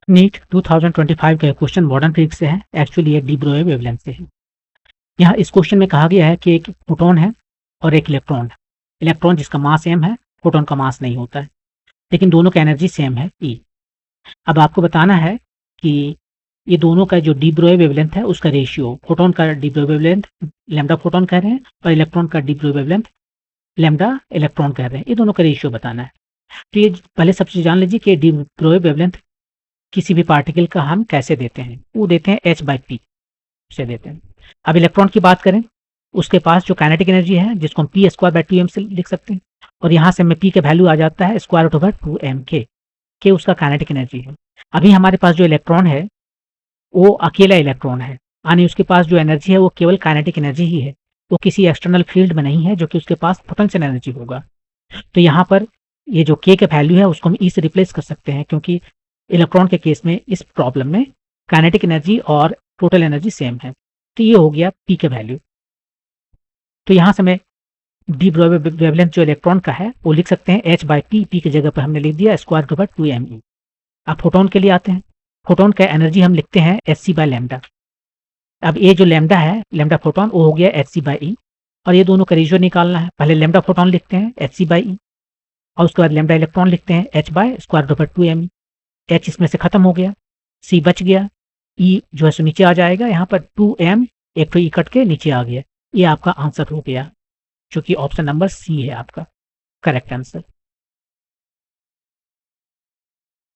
NEET 2025 का question modern physics से है। एक्चुअली ये डी ब्रोगली वेवलेंथ से है। यहाँ इस क्वेश्चन में कहा गया है कि एक प्रोटॉन है और एक इलेक्ट्रॉन है। इलेक्ट्रॉन जिसका मास सेम है, प्रोटॉन का मास नहीं होता है, लेकिन दोनों का एनर्जी सेम है ई। अब आपको बताना है कि ये दोनों का जो डी ब्रोगली वेवलेंथ है उसका रेशियो, प्रोटॉन का de Broglie wavelength lambda proton कह रहे हैं और इलेक्ट्रॉन का de Broglie wavelength lambda electron कह रहे हैं। ये दोनों का रेशियो बताना है। तो ये पहले सबसे जान लीजिए कि डी ब्रोगली वेवलेंथ किसी भी पार्टिकल का हम कैसे देते हैं। वो देते हैं h/p से देते हैं। अब इलेक्ट्रॉन की बात करें, उसके पास जो काइनेटिक एनर्जी है जिसको हम p²/2m से लिख सकते हैं, और यहाँ से हमें p का वैल्यू आ जाता है √2m के उसका काइनेटिक एनर्जी है। अभी हमारे पास जो इलेक्ट्रॉन है वो अकेला इलेक्ट्रॉन है, यानी उसके पास जो एनर्जी है वो केवल काइनेटिक एनर्जी ही है, वो किसी एक्सटर्नल फील्ड में नहीं है जो कि उसके पास पोटेंशियल एनर्जी होगा। तो यहाँ पर ये जो k का वैल्यू है उसको हम e से रिप्लेस कर सकते हैं, क्योंकि इलेक्ट्रॉन के केस में इस प्रॉब्लम में काइनेटिक एनर्जी और टोटल एनर्जी सेम है। तो ये हो गया p का वैल्यू। तो यहाँ से मैं डी ब्रोगली वेवलेंथ जो इलेक्ट्रॉन का है वो लिख सकते हैं h/p, p की जगह पर हमने लिख दिया √2me। अब फोटोन के लिए आते हैं। फोटोन का एनर्जी हम लिखते हैं hc/λ। अब ये जो लैम्डा है, लैम्डा फोटोन, वो हो गया hc/e, और ये दोनों का रेशियो निकालना है। पहले लैम्डा फोटोन लिखते हैं hc/e, और उसके बाद लैम्डा इलेक्ट्रॉन लिखते हैं h/√2me। h इसमें से खत्म हो गया, c बच गया, e जो है सो नीचे आ जाएगा। यहाँ पर 2m, एक तो e कट के नीचे आ गया। ये आपका आंसर हो गया, जो कि ऑप्शन नंबर सी है आपका करेक्ट आंसर।